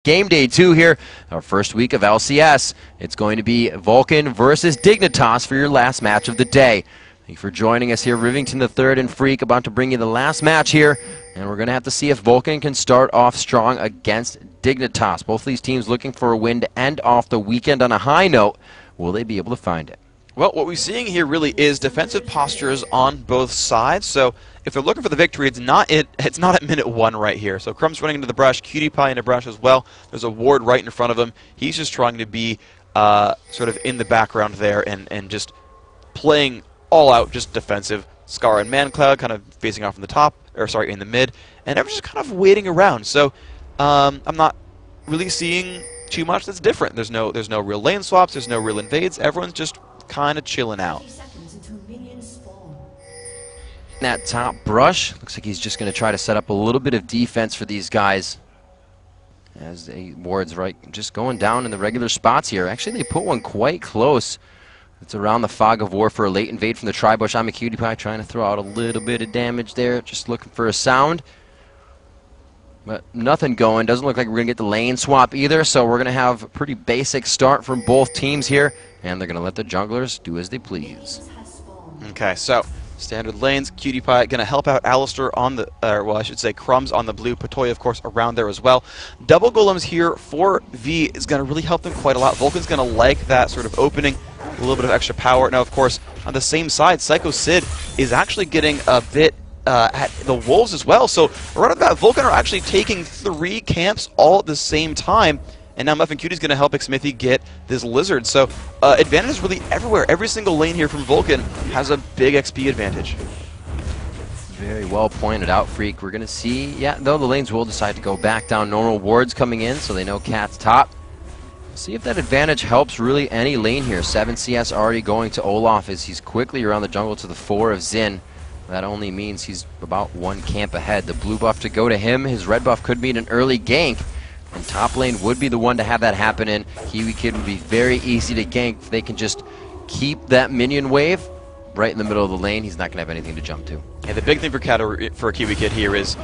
game day 2 here, our first week of LCS. It's going to be Vulcan versus Dignitas for your last match of the day. Thank you for joining us here. Rivington III and Freak about to bring you the last match here, and we're going to have to see if Vulcan can start off strong against Dignitas. Both of these teams looking for a win to end off the weekend on a high note. Will they be able to find it? Well, what we're seeing here really is defensive postures on both sides. So if they're looking for the victory, it's not at minute 1 right here. So Crumb's running into the brush, Cutie Pie into brush as well. There's a ward right in front of him. He's just trying to be sort of in the background there and just playing all out, just defensive. Scar and ManCloud kind of facing off in the top, or sorry, in the mid, and everyone's just kind of waiting around. So I'm not really seeing too much that's different. There's no real lane swaps. There's no real invades. Everyone's just kind of chilling out. That top brush looks like he's just going to try to set up a little bit of defense for these guys as the wards right just going down in the regular spots here. Actually, they put one quite close. It's around the fog of war for a late invade from the tri-bush. I'm a Cutie Pie trying to throw out a little bit of damage there, just looking for a sound. But nothing going. Doesn't look like we're going to get the lane swap either, so we're going to have a pretty basic start from both teams here, and they're going to let the junglers do as they please. Okay, so standard lanes. Cutie Pie going to help out Alistair on the, well, I should say Crumbs on the blue. Patoya, of course, around there as well. Double golems here for V is going to really help them quite a lot. Vulcan's going to like that sort of opening, a little bit of extra power. Now, of course, on the same side, Psycho Sid is actually getting a bit at the Wolves as well. So right off the bat, Vulcan are actually taking 3 camps all at the same time. And now Muffin Cutie's going to help Xmithy get this Lizard. So advantage is really everywhere. Every single lane here from Vulcan has a big XP advantage. Very well pointed out, Freak. We're going to see, yeah, though the lanes will decide to go back down. Normal wards coming in, so they know Cat's top. See if that advantage helps really any lane here. 7 CS already going to Olaf as he's quickly around the jungle to the 4 of Xin. That only means he's about 1 camp ahead. The blue buff to go to him. His red buff could mean an early gank. And top lane would be the one to have that happen in. Kiwi Kid would be very easy to gank if they can just keep that minion wave right in the middle of the lane. He's not going to have anything to jump to. Yeah, the big thing for Kiwi Kid here is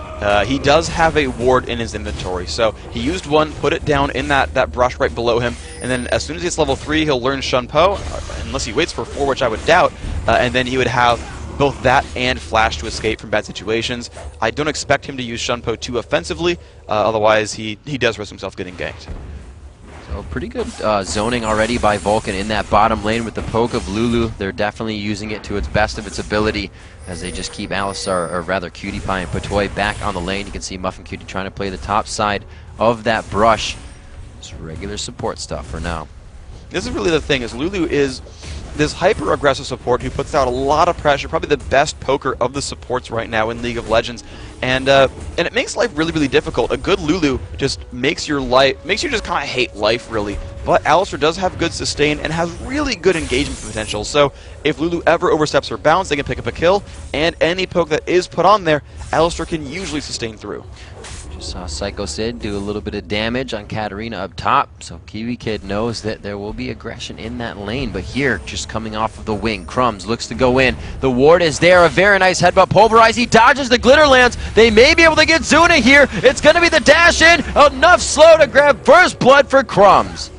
he does have a ward in his inventory. So he used one, put it down in that brush right below him, and then as soon as he gets level 3, he'll learn Shun Po, unless he waits for 4, which I would doubt, and then he would have both that and flash to escape from bad situations. I don't expect him to use Shun Po too offensively, otherwise he does risk himself getting ganked. So pretty good zoning already by Vulcan in that bottom lane with the poke of Lulu. They're definitely using it to its best of its ability as they just keep Alistar, or rather Cutie Pie and Patoy back on the lane. You can see Muffin Cutie trying to play the top side of that brush. Just regular support stuff for now. This is really the thing, is Lulu is this hyper-aggressive support who puts out a lot of pressure, probably the best poker of the supports right now in League of Legends, and it makes life really, really difficult. A good Lulu just makes you just kind of hate life, really. But Alistair does have good sustain and has really good engagement potential, so if Lulu ever oversteps her bounds, they can pick up a kill, and any poke that is put on there, Alistair can usually sustain through. Just saw Psycho Sid do a little bit of damage on Katarina up top, so Kiwi Kid knows that there will be aggression in that lane. But here, just coming off of the wing, Crumbs looks to go in. The ward is there, a very nice headbutt. Pulverize, he dodges the glitter lance. They may be able to get Zuna here. It's going to be the dash in. Enough slow to grab first blood for Crumbs.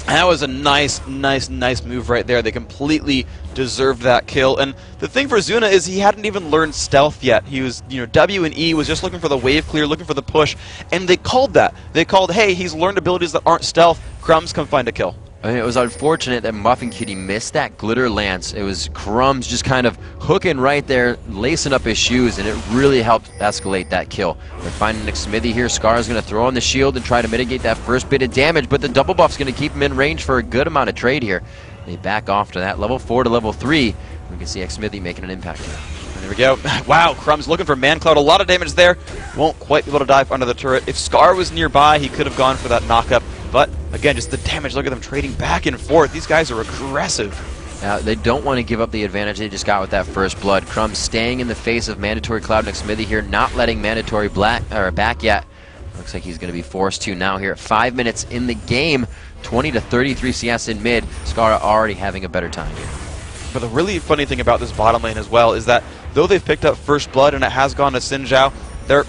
That was a nice move right there. They completely deserved that kill. And the thing for Zuna is he hadn't even learned stealth yet. He was, W and E was just looking for the wave clear, looking for the push, and they called that. They called, hey, he's learned abilities that aren't stealth. Crumbs, come find a kill. I mean, it was unfortunate that Muffin Kitty missed that glitter lance. It was Crumbs just kind of hooking right there, lacing up his shoes, and it really helped escalate that kill. They're finding Xmithy here. Scar's going to throw on the shield and try to mitigate that first bit of damage, but the double buff's going to keep him in range for a good amount of trade here. They back off to that level 4 to level 3. We can see Xmithy making an impact here. And there we go. Wow, Crumbs looking for ManCloud. A lot of damage there. Won't quite be able to dive under the turret. If Scar was nearby, he could have gone for that knockup. But, again, just the damage. Look at them trading back and forth. These guys are aggressive. They don't want to give up the advantage they just got with that first blood. Crumbs staying in the face of Mandatory Cloud and Xmithy here, not letting Mandatory back yet. Looks like he's going to be forced to now here at 5 minutes in the game. 20 to 33 CS in mid. Scar already having a better time here. But the really funny thing about this bottom lane as well is that though they've picked up first blood and it has gone to Xin Zhao, they're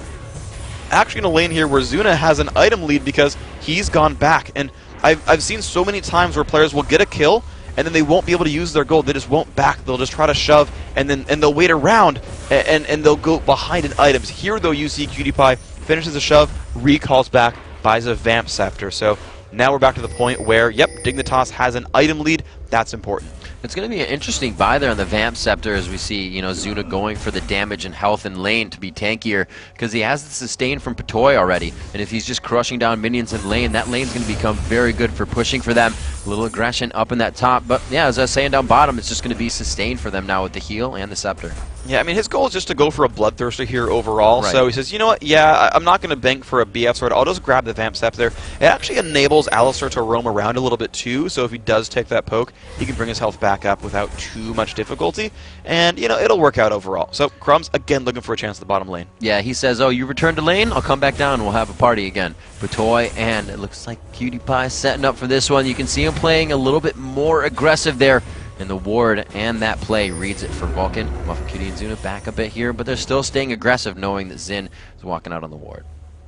actually in a lane here where Zuna has an item lead because he's gone back. And I've seen so many times where players will get a kill and then they won't be able to use their gold. They just won't back. They'll just try to shove and they'll wait around and they'll go behind in items. Here though, you see QtPie finishes a shove, recalls back, buys a Vamp Scepter. So now we're back to the point where, yep, Dignitas has an item lead. That's important. It's going to be an interesting buy there on the Vamp Scepter as we see, you know, Zuna going for the damage and health in lane to be tankier because he has the sustain from Patoy already. And if he's just crushing down minions in lane, that lane's going to become very good for pushing for them. A little aggression up in that top. But yeah, as I was saying down bottom, it's just going to be sustained for them now with the heal and the Scepter. Yeah, I mean, his goal is just to go for a Bloodthirster here overall. Right. So he says, you know what, yeah, I'm not going to bank for a BF sword. I'll just grab the Vamp Scepter. It actually enables Alistar to roam around a little bit too, so if he does take that poke, he can bring his health back up without too much difficulty. And, you know, it'll work out overall. So Crumbs, again, looking for a chance at the bottom lane. Yeah, he says, oh, you return to lane? I'll come back down and we'll have a party again. Patoy, and it looks like QtPie setting up for this one. You can see him playing a little bit more aggressive there. And the ward and that play reads it for Vulcan. Muffin Cutie and Zuna back a bit here, but they're still staying aggressive knowing that Xin is walking out on the ward.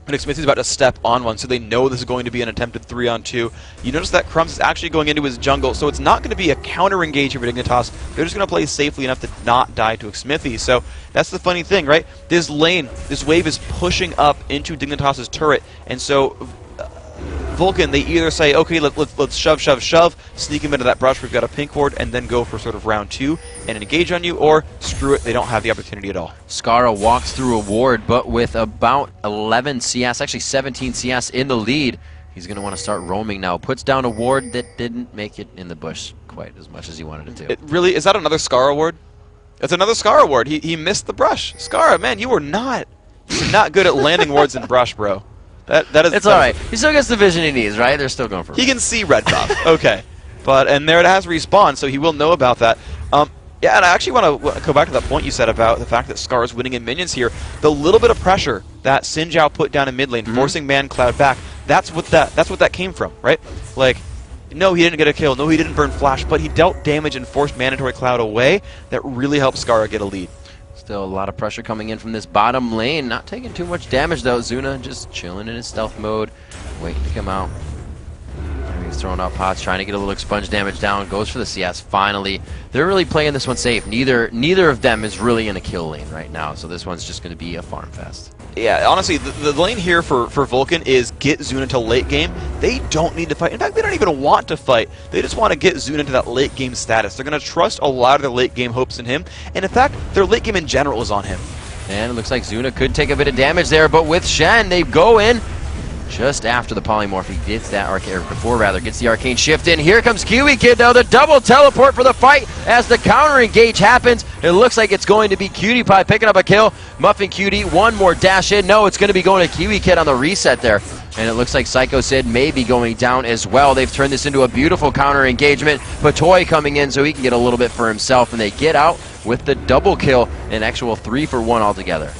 And Smithy's about to step on one, so they know this is going to be an attempted 3-on-2. You notice that Crumbs is actually going into his jungle, so it's not going to be a counter engage here for Dignitas. They're just going to play safely enough to not die to Smithy. So that's the funny thing, right? This lane, this wave is pushing up into Dignitas' turret, and so Vulcan, they either say, okay, let's shove, sneak him into that brush, we've got a pink ward, and then go for sort of round 2 and engage on you, or screw it, they don't have the opportunity at all. Skara walks through a ward, but with about 11 CS, actually 17 CS in the lead, he's going to want to start roaming now. Puts down a ward that didn't make it in the bush quite as much as he wanted it to. It really, is that another Skara ward? That's another Skara ward. He missed the brush. Skara, man, you were not good at landing wards in brush, bro. That is. It's all right. He still gets the vision he needs, right? They're still going for. He can see red buff. Okay, and there it has respawn, so he will know about that. Yeah, and I actually want to go back to that point you said about the fact that Scar is winning in minions here. The little bit of pressure that Xin Zhao put down in mid lane, forcing ManCloud back. That's what that came from, right? Like, no, he didn't get a kill. No, he didn't burn flash, but he dealt damage and forced Mandatory Cloud away. That really helped Skara get a lead. Still a lot of pressure coming in from this bottom lane. Not taking too much damage though. Zuna just chilling in his stealth mode, waiting to come out. He's throwing out pots, trying to get a little expunge damage down. Goes for the CS finally. They're really playing this one safe. Neither of them is really in a kill lane right now, so this one's just going to be a farm fest. Yeah, honestly, the lane here for Vulcan is get Zuna to late game. They don't need to fight. In fact, they don't even want to fight. They just want to get Zuna to that late game status. They're going to trust a lot of their late game hopes in him. And in fact, their late game in general is on him. And it looks like Zuna could take a bit of damage there, but with Shen, they go in just after the polymorph. He gets that before gets the arcane shift in. Here comes Kiwi Kid now, the double teleport for the fight as the counter engage happens. It looks like it's going to be QtPie picking up a kill. Muffin Cutie, one more dash in. No, it's going to be going to Kiwi Kid on the reset there. And it looks like Psycho Sid may be going down as well. They've turned this into a beautiful counter engagement. Patoy coming in so he can get a little bit for himself, and they get out with the double kill, an actual 3-for-1 altogether.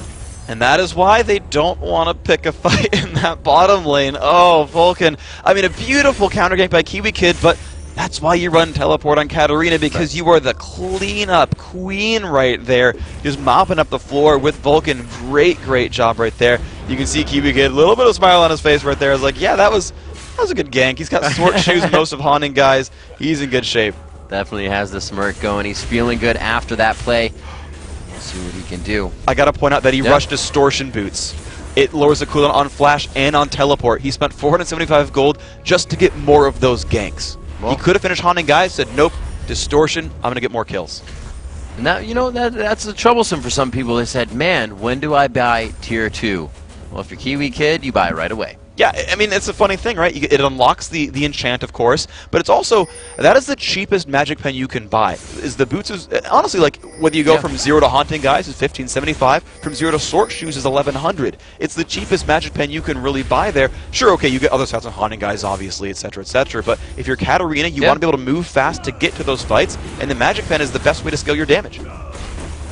And that is why they don't want to pick a fight in that bottom lane. Oh, Vulcan. I mean, a beautiful counter gank by Kiwi Kid, but that's why you run teleport on Katarina, because you are the cleanup queen right there, just mopping up the floor with Vulcan. Great job right there. You can see Kiwi Kid, a little bit of smile on his face right there. I was like, yeah, that was a good gank. He's got sword shoes, most of Haunting guys. He's in good shape. Definitely has the smirk going. He's feeling good after that play. See what he can do. I got to point out that he rushed Distortion Boots. It lowers the cooldown on Flash and on Teleport. He spent 475 gold just to get more of those ganks. Well, he could have finished Haunting guys, said, nope, Distortion, I'm going to get more kills. And that, you know, that's troublesome for some people. They said, man, when do I buy tier 2? Well, if you're Kiwi Kid, you buy it right away. Yeah, I mean, it's a funny thing, right? It unlocks the enchant, of course, but it's also, that is the cheapest magic pen you can buy. Is the boots is, honestly, like, whether you go from 0 to Haunting guys is 1575, from 0 to Sword Shoes is 1100. It's the cheapest magic pen you can really buy there. Sure, okay, you get other sets on Haunting guys, obviously, etc., but if you're Katarina, you want to be able to move fast to get to those fights, and the magic pen is the best way to scale your damage.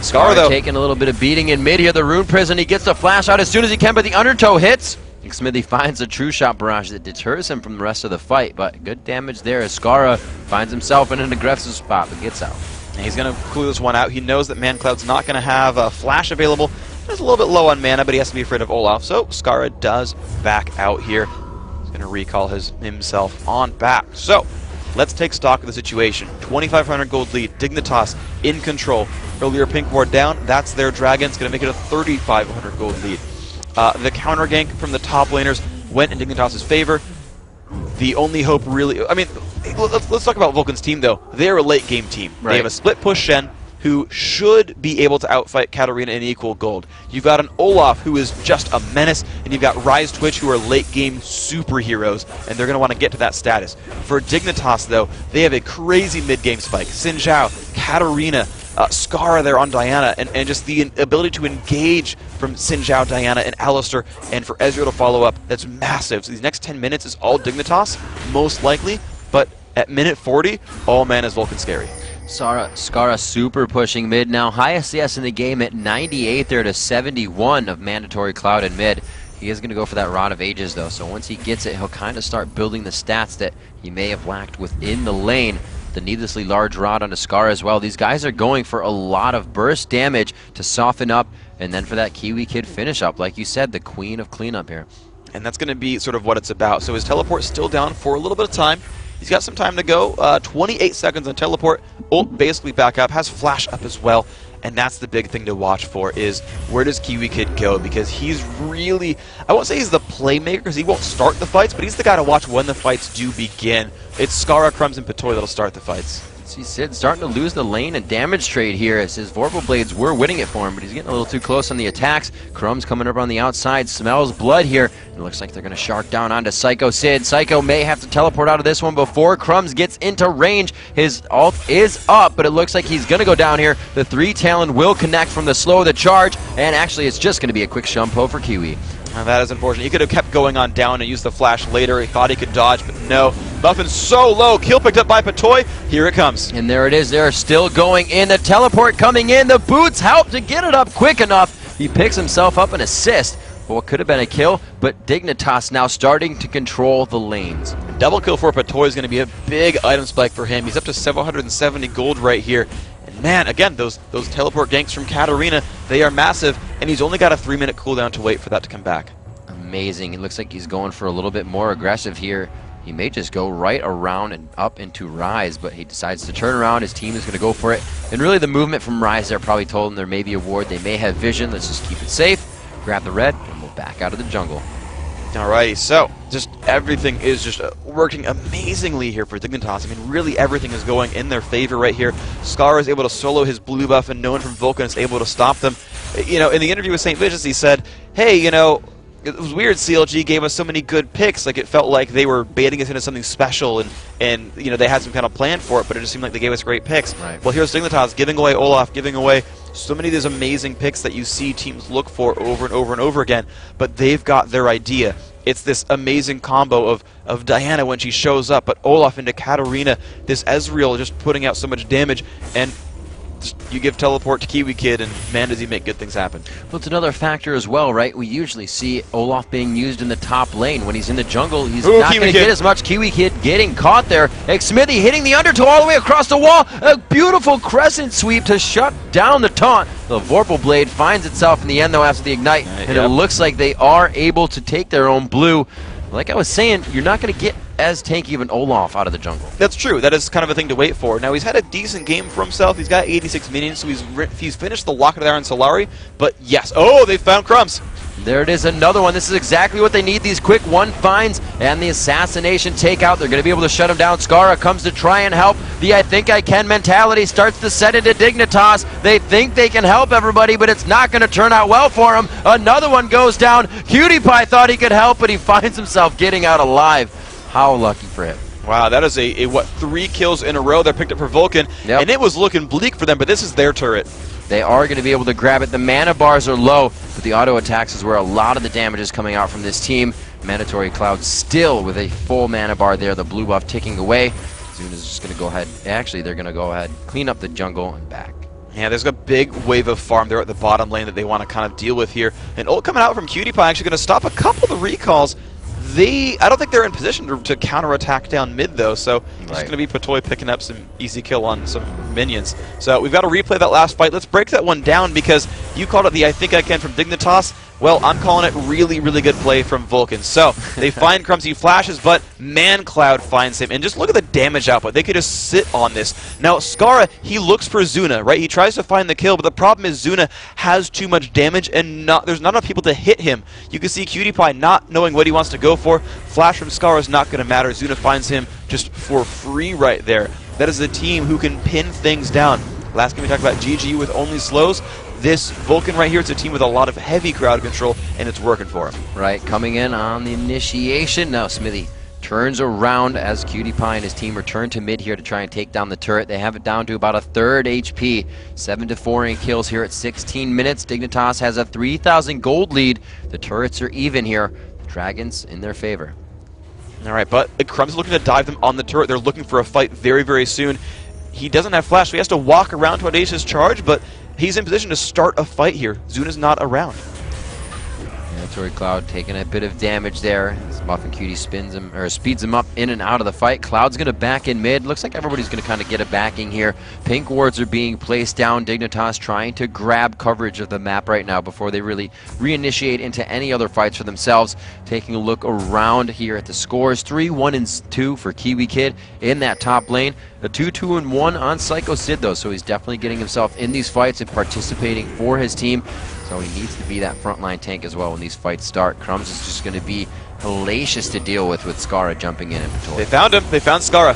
Scar, though, taking a little bit of beating in mid here, the Rune Prison. He gets the flash out as soon as he can, but the undertow hits. Smithy finds a true shot barrage that deters him from the rest of the fight, but good damage there as Skara finds himself in an aggressive spot, but gets out. And he's going to clue this one out. He knows that ManCloud's not going to have a flash available. He's a little bit low on mana, but he has to be afraid of Olaf. So Skara does back out here. He's going to recall himself on back. So let's take stock of the situation. 2,500 gold lead. Dignitas in control. Earlier pink ward down. That's their dragon. It's going to make it a 3,500 gold lead. The counter gank from the top laners went in Dignitas' favor. The only hope really... I mean, let's talk about Vulcan's team, though. They're a late-game team. Right. They have a split push Shen, who should be able to outfight Katarina in equal gold. You've got an Olaf, who is just a menace, and you've got Rise Twitch, who are late-game superheroes, and they're going to want to get to that status. For Dignitas, though, they have a crazy mid-game spike. Xin Zhao, Katarina, Skara there on Diana, and just the ability to engage from Xin Zhao, Diana, and Alistar, and for Ezreal to follow up, that's massive. So these next 10 minutes is all Dignitas, most likely, but at minute 40, all man is Vulcan scary. Skara super pushing mid now. Highest CS in the game at 98 there to 71 of mandatory cloud in mid. He is going to go for that Rod of Ages, though, so once he gets it, he'll kind of start building the stats that he may have lacked within the lane. The needlessly large rod onto Skara as well. These guys are going for a lot of burst damage to soften up, and then for that Kiwi Kid finish up. Like you said, the queen of cleanup here. And that's going to be sort of what it's about. So his teleport still down for a little bit of time. He's got some time to go. 28 seconds on teleport. Ult basically back up. Has flash up as well. And that's the big thing to watch for is where does Kiwi Kid go? Because he's really, I won't say he's the playmaker because he won't start the fights, but he's the guy to watch when the fights do begin. It's Skara, Crumbs, and Patoy that'll start the fights. See Sid starting to lose the lane and damage trade here as his Vorpal Blades were winning it for him, but he's getting a little too close on the attacks. Crumbs coming up on the outside, smells blood here. It looks like they're going to shark down onto Psycho Sid. Psycho may have to teleport out of this one before Crumbs gets into range. His ult is up, but it looks like he's going to go down here. The 3 Talon will connect from the slow of the charge, and actually it's just going to be a quick shumpo for Kiwi. Now that is unfortunate. He could have kept going on down and used the flash later. He thought he could dodge, but no. Muffin so low. Kill picked up by Patoy. Here it comes. And there it is. They're still going in. The teleport coming in. The boots help to get it up quick enough. He picks himself up an assist for what could have been a kill, but Dignitas now starting to control the lanes. Double kill for Patoy is going to be a big item spike for him. He's up to 770 gold right here. And man, again, those teleport ganks from Katarina, they are massive, and he's only got a 3-minute cooldown to wait for that to come back. Amazing. It looks like he's going for a little bit more aggressive here. He may just go right around and up into Rise, but he decides to turn around. His team is going to go for it. And really the movement from Rise there probably told him there may be a ward. They may have vision. Let's just keep it safe. Grab the red, and we'll back out of the jungle. Alrighty, so just everything is just working amazingly here for Dignitas. I mean, really everything is going in their favor right here. Skara is able to solo his blue buff, and no one from Vulcan is able to stop them. You know, in the interview with St. Vicious, he said, hey, you know, it was weird CLG gave us so many good picks. Like, it felt like they were baiting us into something special, and you know, they had some kind of plan for it, but it just seemed like they gave us great picks. Right. Well, here's Dignitas giving away Olaf, giving away so many of these amazing picks that you see teams look for over and over and over again, but they've got their idea. It's this amazing combo of Diana when she shows up, but Olaf into Katarina, this Ezreal just putting out so much damage, and you give teleport to Kiwi Kid, and man, does he make good things happen. Well, it's another factor as well, right? We usually see Olaf being used in the top lane. When he's in the jungle, he's not going to get as much. Kiwi Kid getting caught there. Smithy hitting the undertow all the way across the wall. A beautiful crescent sweep to shut down the taunt. The Vorpal Blade finds itself in the end, though, after the ignite, and it looks like they are able to take their own blue. Like I was saying, you're not going to get as tanky of an Olaf out of the jungle. That's true. That is kind of a thing to wait for. Now, he's had a decent game for himself. He's got 86 minions, so he's finished the Locket there on Solari. But yes, oh, they found Crumbs. There it is, another one. This is exactly what they need, these quick one finds and the assassination takeout. They're going to be able to shut him down. Skara comes to try and help. The I think I can mentality starts to set into Dignitas. They think they can help everybody, but it's not going to turn out well for him. Another one goes down. Cutie Pie thought he could help, but he finds himself getting out alive. How lucky for him. Wow, that is a what, 3 kills in a row that picked up for Vulcan, and it was looking bleak for them, but this is their turret. They are going to be able to grab it. The mana bars are low, but the auto attacks is where a lot of the damage is coming out from this team. Mandatory Cloud still with a full mana bar there, the blue buff ticking away. Zune is just going to go ahead. Actually, they're going to go ahead, clean up the jungle and back. Yeah, there's a big wave of farm there at the bottom lane that they want to kind of deal with here. And ult coming out from Cutie Pie actually going to stop a couple of the recalls. I don't think they're in position to counterattack down mid, though, so it's Right. going to be Patoy picking up some easy kill on some minions. So we've got to replay that last fight. Let's break that one down, because you called it the I think I can from Dignitas. Well, I'm calling it really, really good play from Vulcan. So they find Crumbs, he flashes, but ManCloud finds him. And just look at the damage output. They could just sit on this. Now, Skara, he looks for Zuna, right? He tries to find the kill, but the problem is Zuna has too much damage, and there's not enough people to hit him. You can see QtPie not knowing what he wants to go for. Flash from Skara is not going to matter. Zuna finds him just for free right there. That is a team who can pin things down. Last game we talked about GG with only slows. This Vulcan right here, it's a team with a lot of heavy crowd control, and it's working for him. Right, coming in on the initiation. Now Smithy turns around as QtPie and his team return to mid here to try and take down the turret. They have it down to about a third HP. 7-4 in kills here at 16 minutes. Dignitas has a 3,000 gold lead. The turrets are even here. Dragons in their favor. All right, but Crumb's looking to dive them on the turret. They're looking for a fight very, very soon. He doesn't have flash, so he has to walk around to Audacious charge, but he's in position to start a fight here. Zuna's not around. Mandatory Cloud taking a bit of damage there. As Muffin Cutie speeds him up in and out of the fight. Cloud's going to back in mid. Looks like everybody's going to kind of get a backing here. Pink wards are being placed down. Dignitas trying to grab coverage of the map right now before they really reinitiate into any other fights for themselves. Taking a look around here at the scores. 3-1-2 for Kiwi Kid in that top lane. A 2-2-1 on Psycho Sid, though, so he's definitely getting himself in these fights and participating for his team. So he needs to be that frontline tank as well when these fights start. Crumbs is just going to be hellacious to deal with Skara jumping in and They found him. They found Skara.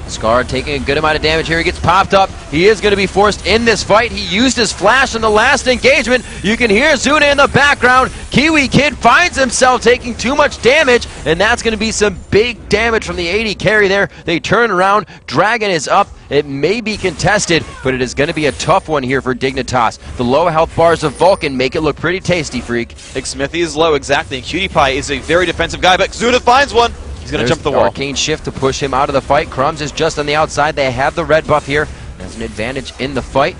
Skara taking a good amount of damage here. He gets popped up. He is going to be forced in this fight. He used his flash in the last engagement. You can hear Zuna in the background. Kiwi Kid finds himself taking too much damage, and that's going to be some big damage from the AD carry there. They turn around. Dragon is up. It may be contested, but it is going to be a tough one here for Dignitas. The low health bars of Vulcan make it look pretty tasty, Freak. Smithy is low, exactly, and QtPie is a very defensive guy, but Zuna finds one. He's going to jump the wall. Arcane Shift to push him out of the fight. Crumbs is just on the outside. They have the red buff here. That's an advantage in the fight.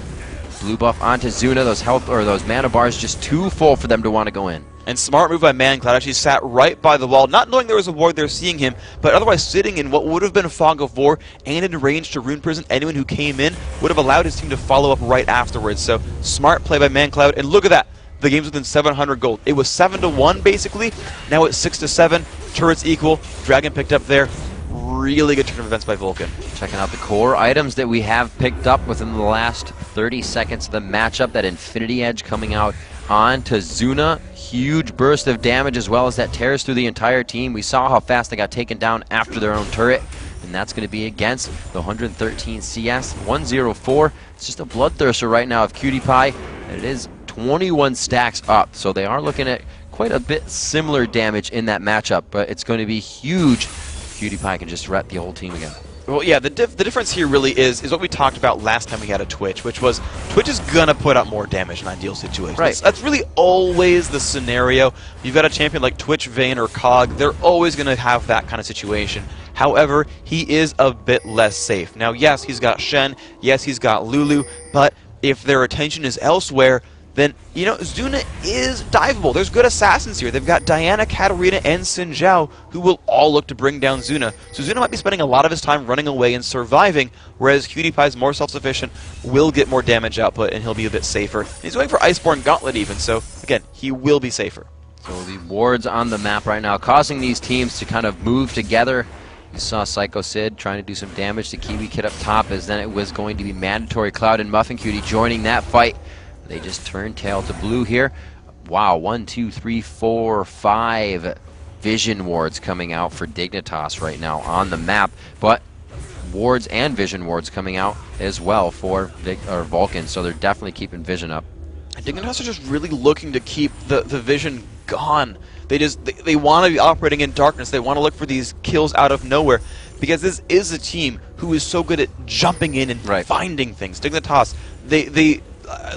Blue buff onto Zuna. Those health or those mana bars just too full for them to want to go in. And smart move by ManCloud. Actually sat right by the wall, not knowing there was a ward there seeing him, but otherwise sitting in what would have been a fog of war and in range to Rune Prison. Anyone who came in would have allowed his team to follow up right afterwards. So smart play by ManCloud. And look at that. The game's within 700 gold. It was 7-1 basically. Now it's 6-7. Turrets equal. Dragon picked up there. Really good turn of events by Vulcan. Checking out the core items that we have picked up within the last 30 seconds of the matchup. That Infinity Edge coming out on to Zuna. Huge burst of damage as well as that tears through the entire team. We saw how fast they got taken down after their own turret. And that's going to be against the 113 CS. 104. It's just a bloodthirster right now of QtPie. And it is 21 stacks up. So they are looking at quite a bit similar damage in that matchup. But it's going to be huge. QtPie can just ret the whole team again. Well, yeah, the difference here really is what we talked about last time we had a Twitch, which was Twitch is going to put out more damage in ideal situations. Right. That's really always the scenario. You've got a champion like Twitch, Vayne, or Cog, they're always going to have that kind of situation. However, he is a bit less safe. Now, yes, he's got Shen, yes, he's got Lulu, but if their attention is elsewhere, then, you know, Zuna is diveable. There's good assassins here. They've got Diana, Katarina, and Xin Zhao, who will all look to bring down Zuna. So Zuna might be spending a lot of his time running away and surviving, whereas QtPie is more self-sufficient, will get more damage output, and he'll be a bit safer. And he's going for Iceborne Gauntlet even, so, again, he will be safer. So the wards on the map right now, causing these teams to kind of move together. You saw Psycho Sid trying to do some damage to Kiwi Kid up top, as then it was going to be Mandatory Cloud and Muffin Cutie joining that fight. They just turned tail to blue here. Wow, 1, 2, 3, 4, 5 vision wards coming out for Dignitas right now on the map. But wards and vision wards coming out as well for Vulcan, so they're definitely keeping vision up. Dignitas are just really looking to keep the vision gone. They want to be operating in darkness. They want to look for these kills out of nowhere, because this is a team who is so good at jumping in and finding things. Dignitas, they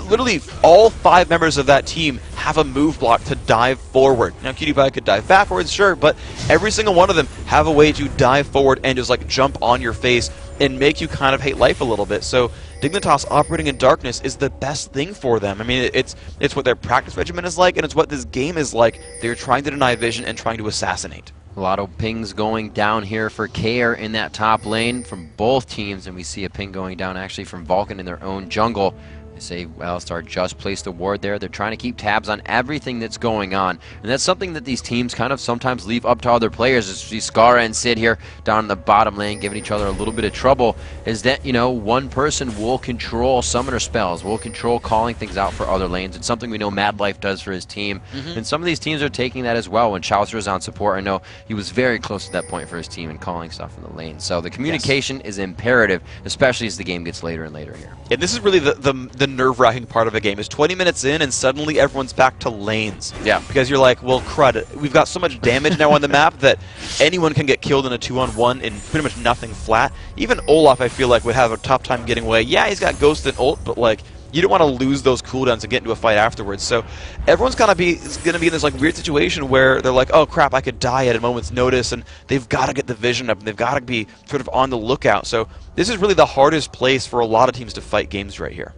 literally all 5 members of that team have a move block to dive forward. Now QtPie could dive backwards, sure, but every single one of them have a way to dive forward and just like jump on your face and make you kind of hate life a little bit. So Dignitas operating in darkness is the best thing for them. I mean, it's what their practice regimen is like, and it's what this game is like. They're trying to deny vision and trying to assassinate. A lot of pings going down here for Care in that top lane from both teams, and we see a ping going down actually from Vulcan in their own jungle. They say Alistar just placed a ward there. They're trying to keep tabs on everything that's going on, and that's something that these teams kind of sometimes leave up to other players. As we see Skara and Sid here down in the bottom lane giving each other a little bit of trouble, is that, you know, one person will control summoner spells, will control calling things out for other lanes. It's something we know Mad Life does for his team, and some of these teams are taking that as well. When Chaucer is on support, I know he was very close to that point for his team and calling stuff in the lane. So the communication is imperative, especially as the game gets later and later here. And this is really the nerve-wracking part of a game, is 20 minutes in and suddenly everyone's back to lanes. Yeah. Because you're like, well, crud, we've got so much damage now on the map that anyone can get killed in a 2-on-1 in pretty much nothing flat. Even Olaf, I feel like, would have a tough time getting away. Yeah, he's got Ghost and ult, but like, you don't want to lose those cooldowns and get into a fight afterwards. So everyone's going to be in this like weird situation where they're like, oh crap, I could die at a moment's notice, and they've got to get the vision up, and they've got to be sort of on the lookout. So this is really the hardest place for a lot of teams to fight games right here.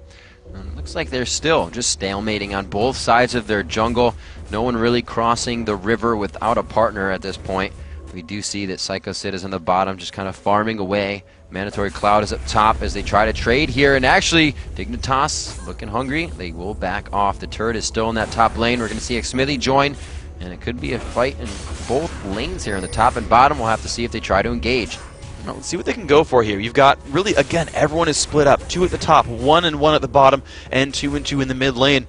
Looks like they're still just stalemating on both sides of their jungle. No one really crossing the river without a partner at this point. We do see that Psycho Sid is on the bottom, just kind of farming away. Mandatory Cloud is up top as they try to trade here, and actually Dignitas looking hungry. They will back off. The turret is still in that top lane. We're going to see Xmithy join, and it could be a fight in both lanes here in the top and bottom. We'll have to see if they try to engage. Well, let's see what they can go for here. You've got, really, again, everyone is split up. 2 at the top, 1 and 1 at the bottom, and 2 and 2 in the mid lane.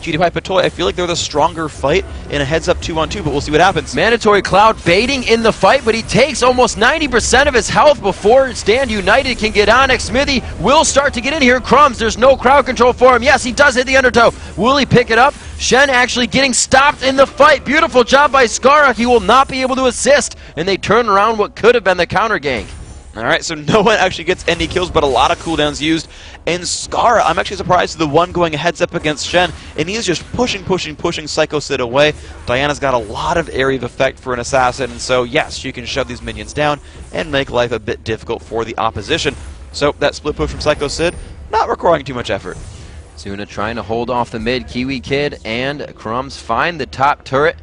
GDPI Patoy, I feel like they're the stronger fight in a heads-up 2-on-2, but we'll see what happens. Mandatory Cloud baiting in the fight, but he takes almost 90% of his health before Stand United can get on. Xmithy will start to get in here. Crumbs, there's no crowd control for him. Yes, he does hit the undertow. Will he pick it up? Shen actually getting stopped in the fight. Beautiful job by Skara. He will not be able to assist, and they turn around what could have been the counter gank. Alright, so no one actually gets any kills, but a lot of cooldowns used. And Skara, I'm actually surprised, the one going heads up against Shen, and he is just pushing Psycho Sid away. Diana's got a lot of area of effect for an assassin, and so yes, she can shove these minions down and make life a bit difficult for the opposition. So that split push from Psycho Sid, not requiring too much effort. Suna trying to hold off the mid. Kiwi Kid and Crumbs find the top turret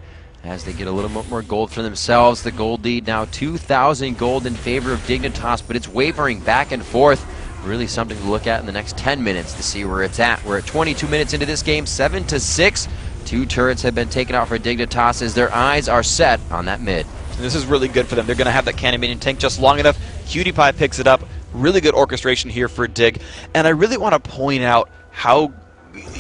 as they get a little bit more gold for themselves. The gold lead now 2,000 gold in favor of Dignitas, but it's wavering back and forth. Really something to look at in the next 10 minutes to see where it's at. We're at 22 minutes into this game, 7-6. 2 turrets have been taken out for Dignitas as their eyes are set on that mid. And this is really good for them. They're going to have that cannon minion tank just long enough. Cutie Pie picks it up. Really good orchestration here for Dig. And I really want to point out how,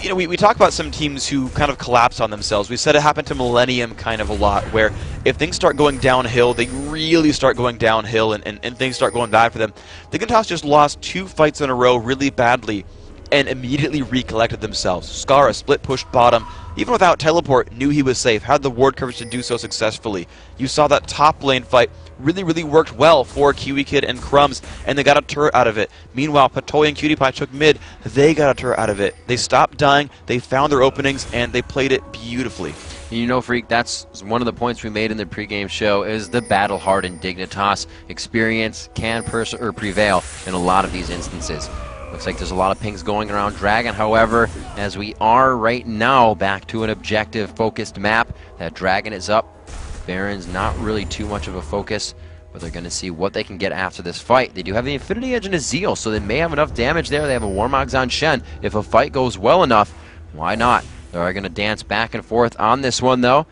you know, we talk about some teams who kind of collapse on themselves. We said it happened to Millennium kind of a lot, where if things start going downhill, they really start going downhill, and things start going bad for them. Dignitas just lost 2 fights in a row really badly and immediately recollected themselves. Skara split pushed bottom, even without teleport, knew he was safe, had the ward coverage to do so successfully. You saw that top lane fight really worked well for Kiwi Kid and Crumbs, and they got a turret out of it. Meanwhile, Patoy and Cutie Pie took mid. They got a turret out of it. They stopped dying, they found their openings, and they played it beautifully. You know, Freak, that's one of the points we made in the pregame show, is the battle-hardened Dignitas experience can prevail in a lot of these instances. Looks like there's a lot of pings going around Dragon. However, as we are right now back to an objective-focused map, that Dragon is up. Baron's not really too much of a focus, but they're going to see what they can get after this fight. They do have the Infinity Edge and a Zeal, so they may have enough damage there. They have a Warmogs on Shen. If a fight goes well enough, why not? They are going to dance back and forth on this one, though.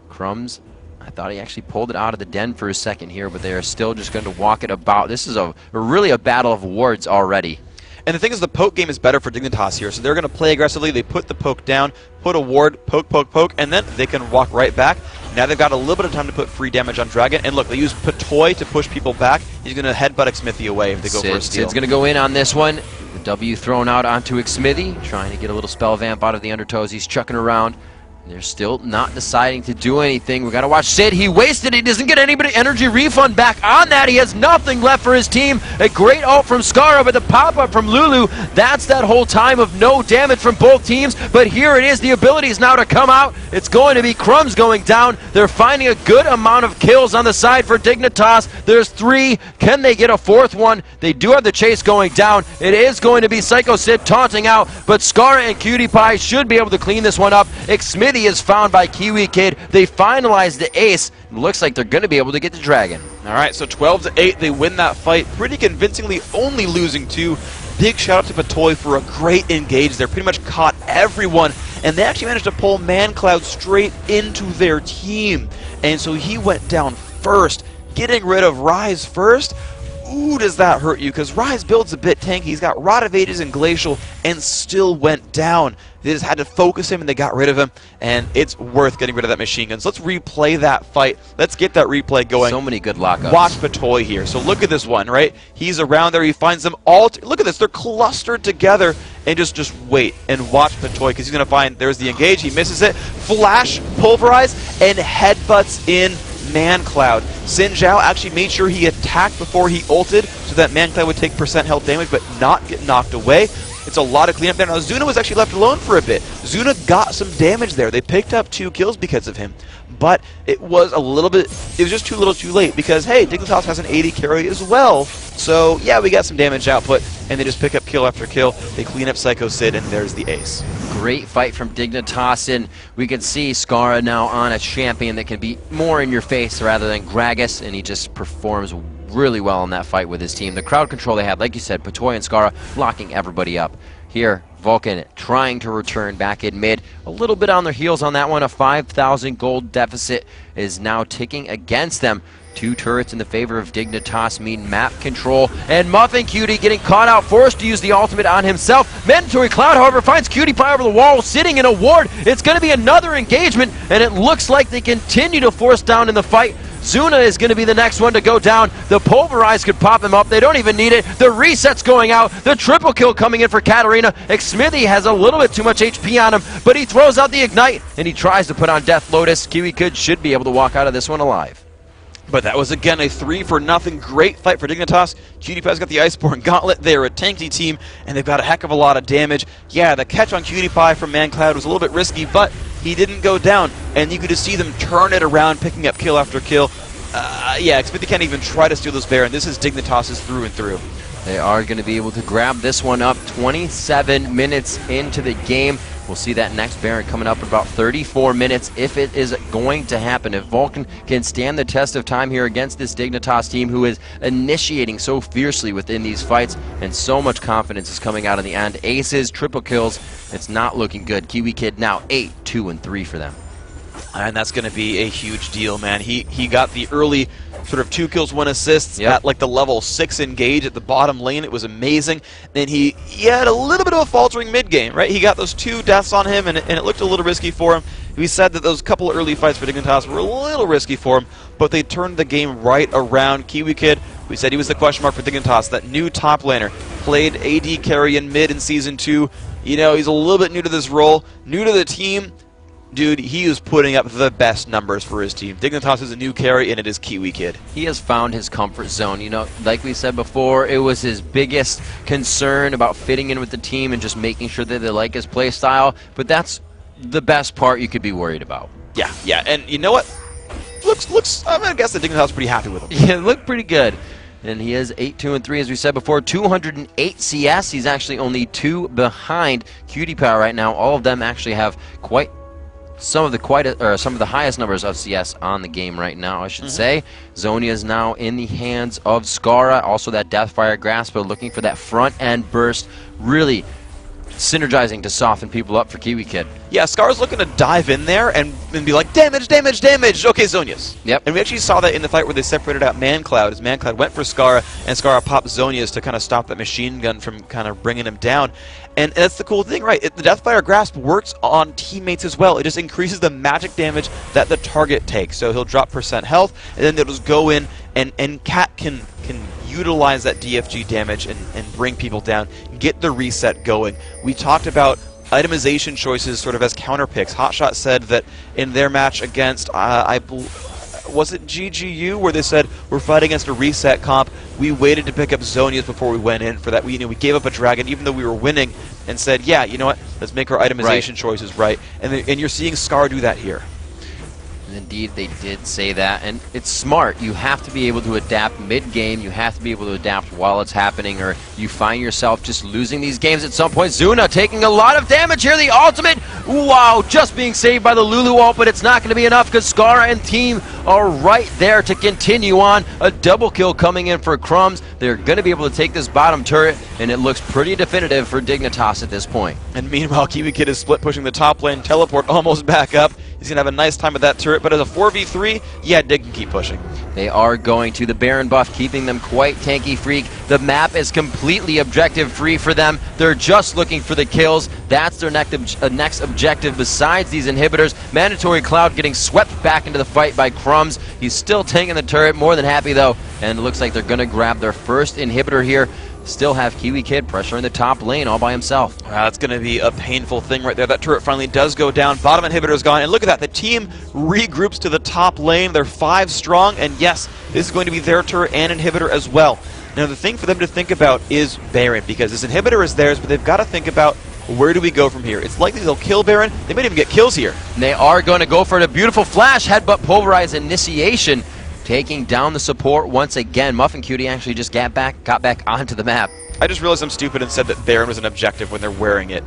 Crumbs, I thought he actually pulled it out of the den for a second here, but they are still just going to walk it about. This is really a battle of wards already. And the thing is, the poke game is better for Dignitas here, so they're going to play aggressively. They put the poke down, put a ward, poke, and then they can walk right back. Now they've got a little bit of time to put free damage on Dragon. And look, they use Patoy to push people back. He's going to headbutt Xmithy away if they go for a steal. Sid's going to go in on this one. The W thrown out onto Xmithy, trying to get a little spell vamp out of the undertows. He's chucking around. They're still not deciding to do anything. We got to watch Sid. He wasted it. He doesn't get anybody energy refund back on that. He has nothing left for his team. A great ult from Skara, but the pop-up from Lulu, that's that whole time of no damage from both teams. But here it is. The abilities now to come out. It's going to be Crumbs going down. They're finding a good amount of kills on the side for Dignitas. There's 3. Can they get a 4th one? They do have the chase going down. It is going to be Psycho Sid taunting out, but Skara and Cutie Pie should be able to clean this one up. Xmithy Smithy is found by Kiwi Kid. They finalize the ace. It looks like they're going to be able to get the dragon. All right, so 12-8, they win that fight pretty convincingly, only losing 2. Big shout out to Patoy for a great engage there. Pretty much caught everyone, and they actually managed to pull ManCloud straight into their team. And so he went down first, getting rid of Rise first. Ooh, does that hurt you? Because Rise builds a bit tanky. He's got Rod of Ages and Glacial and still went down. They just had to focus him and they got rid of him, and it's worth getting rid of that machine gun. So let's replay that fight. Let's get that replay going. So many good lockups. Watch Patoy here. So look at this one, right? He's around there. He finds them all. Look at this. They're clustered together, and just wait and watch Patoy, because he's going to find there's the engage. He misses it. Flash, pulverize, and headbutts in ManCloud. Xin Zhao actually made sure he attacked before he ulted so that ManCloud would take % health damage but not get knocked away. It's a lot of cleanup there. Now, Zuna was actually left alone for a bit. Zuna got some damage there. They picked up 2 kills because of him. But it was a little bit, it was just too little too late because, hey, Dignitas has an 80 carry as well. So, yeah, we got some damage output, and they just pick up kill after kill. They clean up Psycho Sid, and there's the ace. Great fight from Dignitas, and we can see Skara now on a champion that can be more in your face rather than Gragas, and he just performs really well in that fight with his team. The crowd control they had, like you said, Patoy and Skara locking everybody up. Here, Vulcan trying to return back in mid. A little bit on their heels on that one. A 5,000 gold deficit is now ticking against them. 2 turrets in the favor of Dignitas mean map control. And Muffin Cutie getting caught out, forced to use the ultimate on himself. Mandatory Cloud, however, finds Cutie Pie over the wall, sitting in a ward. It's going to be another engagement, and it looks like they continue to force down in the fight. Zuna is going to be the next one to go down. The Pulverize could pop him up. They don't even need it. The reset's going out. The triple kill coming in for Katarina. Xmithy has a little bit too much HP on him, but he throws out the Ignite, and he tries to put on Death Lotus. Kiwi Kid should be able to walk out of this one alive. But that was, again, a 3-for-0 great fight for Dignitas. Cutie Pie's got the Iceborne Gauntlet. They're a tanky team, and they've got a heck of a lot of damage. Yeah, the catch on Cutie Pie from ManCloud was a little bit risky, but he didn't go down, and you could just see them turn it around, picking up kill after kill. Yeah, Xmithy can't even try to steal this bear, and this is Dignitas' through and through. They are going to be able to grab this one up 27 minutes into the game. We'll see that next Baron coming up in about 34 minutes if it is going to happen. If Vulcan can stand the test of time here against this Dignitas team who is initiating so fiercely within these fights, and so much confidence is coming out in the end. Aces, triple kills, it's not looking good. Kiwi Kid now 8, 2, and 3 for them. And that's going to be a huge deal, man. He got the early sort of 2 kills, 1 assist at like the level 6 engage at the bottom lane. It was amazing. Then he had a little bit of a faltering mid-game, right? He got those 2 deaths on him, and it looked a little risky for him. We said that those couple early fights for Dignitas were a little risky for him, but they turned the game right around. Kiwi Kid, we said he was the question mark for Dignitas, that new top laner. Played AD carry in mid in Season 2. You know, he's a little bit new to this role, new to the team. Dude, he is putting up the best numbers for his team. Dignitas is a new carry, and it is Kiwi Kid. He has found his comfort zone. You know, like we said before, it was his biggest concern about fitting in with the team and just making sure that they like his play style. But that's the best part you could be worried about. Yeah, and you know what? Looks. I'm gonna guess that Dignitas is pretty happy with him. Yeah, it looked pretty good. And he is 8, 2, and 3, as we said before. 208 CS. He's actually only 2 behind Cutie Pie right now. All of them actually have some of the highest numbers of CS on the game right now, I should say. Zonia is now in the hands of Skara. Also that Deathfire Grasp, but looking for that front end burst, really synergizing to soften people up for Kiwi Kid. Yeah, Scar's looking to dive in there and be like, damage, damage, damage. Okay, Zonia's. Yep. And we actually saw that in the fight where they separated out ManCloud, as ManCloud went for Scar, and Scar popped Zonia's to kind of stop that machine gun from kind of bringing him down. And that's the cool thing, right? The Deathfire Grasp works on teammates as well. It just increases the magic damage that the target takes. So he'll drop % health, and then they'll just go in, and Cat can utilize that DFG damage and bring people down, get the reset going. We talked about itemization choices sort of as counter picks. Hotshot said that in their match against, was it GGU, where they said, we're fighting against a reset comp, we waited to pick up Zonia's before we went in for that. We gave up a dragon even though we were winning, and said, yeah, you know what, let's make our itemization choices right. And you're seeing Scar do that here. And indeed, they did say that, and it's smart. You have to be able to adapt mid-game. You have to be able to adapt while it's happening, or you find yourself just losing these games at some point. Zuna taking a lot of damage here. The ultimate, wow, just being saved by the Lulu ult, but it's not going to be enough because Skara and team are right there to continue on. A double kill coming in for Crumbs. They're going to be able to take this bottom turret, and it looks pretty definitive for Dignitas at this point. And meanwhile, Kiwi Kid is split pushing the top lane. Teleport almost back up. He's going to have a nice time with that turret, but as a 4v3, yeah, Dig can keep pushing. They are going to the Baron buff, keeping them quite tanky freak. The map is completely objective free for them. They're just looking for the kills. That's their next objective besides these inhibitors. Mandatory Cloud getting swept back into the fight by Crumbs. He's still tanking the turret, more than happy though, and it looks like they're going to grab their first inhibitor here. Still have Kiwi Kid pressuring the top lane all by himself. Wow, that's going to be a painful thing right there. That turret finally does go down. Bottom inhibitor is gone. And look at that. The team regroups to the top lane. They're 5 strong. And yes, this is going to be their turret and inhibitor as well. Now, the thing for them to think about is Baron, because this inhibitor is theirs, but they've got to think about where do we go from here. It's likely they'll kill Baron. They might even get kills here. And they are going to go for it. A beautiful flash, headbutt, pulverize initiation. Taking down the support once again. Muffin Cutie actually just got back onto the map. I just realized I'm stupid and said that Baron was an objective when they're wearing it.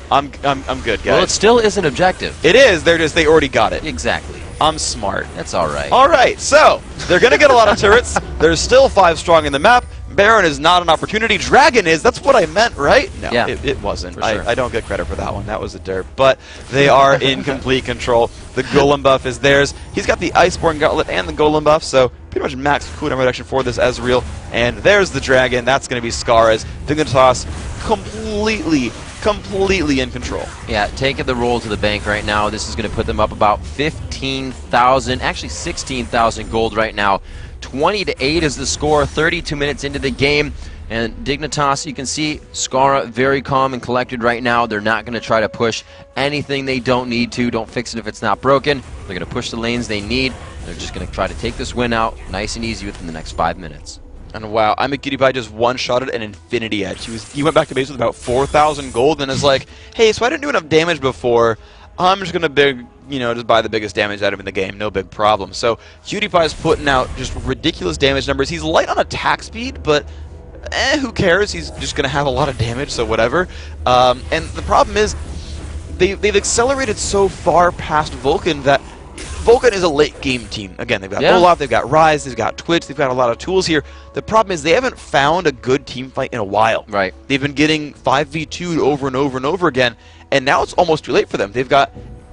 I'm good, guys. Well, it still is an objective. It is. They already got it. Exactly. I'm smart. That's all right. All right. So they're gonna get a lot of turrets. There's still 5 strong in the map. Baron is not an opportunity. Dragon is. That's what I meant, right? No, yeah, it wasn't. For sure. I don't get credit for that one. That was a derp. But they are in complete control. The Golem buff is theirs. He's got the Iceborne Gauntlet and the Golem buff, so pretty much max cooldown reduction for this Ezreal. And there's the Dragon. That's going to be Skara's. Dignitas completely in control. Yeah, taking the roll to the bank right now. This is going to put them up about 15,000, actually 16,000 gold right now. 20-8 is the score, 32 minutes into the game. And Dignitas, you can see Skara very calm and collected right now. They're not going to try to push anything they don't need to. Don't fix it if it's not broken. They're going to push the lanes they need. They're just going to try to take this win out nice and easy within the next 5 minutes. And wow, I'm a Cutie Pie just one-shotted an Infinity Edge. He went back to base with about 4,000 gold and is like, hey, so I didn't do enough damage before. I'm just going to just buy the biggest damage item in the game. No big problem. So Cutie Pie is putting out just ridiculous damage numbers. He's light on attack speed, but who cares? He's just going to have a lot of damage, so whatever. And the problem is they've accelerated so far past Vulcan that Vulcan is a late-game team. Again, they've got Olaf, they've got Ryze, they've got Twitch, they've got a lot of tools here. The problem is they haven't found a good team fight in a while. Right. They've been getting 5v2'd over and over and over again, and now it's almost too late for them. They've got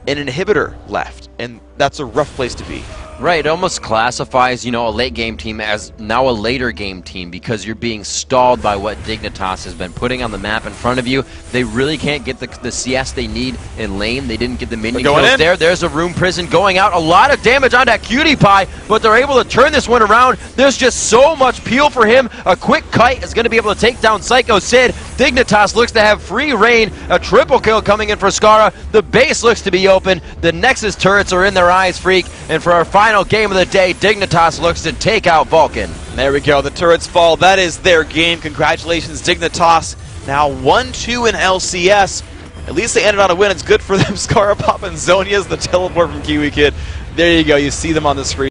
an inhibitor left, and that's a rough place to be. Right, it almost classifies, a late game team as now a later game team because you're being stalled by what Dignitas has been putting on the map in front of you. They really can't get the CS they need in lane. They didn't get the minion kills there. There's a Room Prison going out. A lot of damage on that Cutie Pie, but they're able to turn this one around. There's just so much peel for him. A quick kite is going to be able to take down Psycho Sid. Dignitas looks to have free reign. A triple kill coming in for Skara. The base looks to be open. The Nexus turrets are in their eyes, freak. And for our final game of the day, Dignitas looks to take out Vulcan. There we go. The turrets fall. That is their game. Congratulations, Dignitas. Now 1-2 in LCS. At least they ended on a win. It's good for them. Skara Pop and Zonia's the teleport from Kiwi Kid. There you go. You see them on the screen.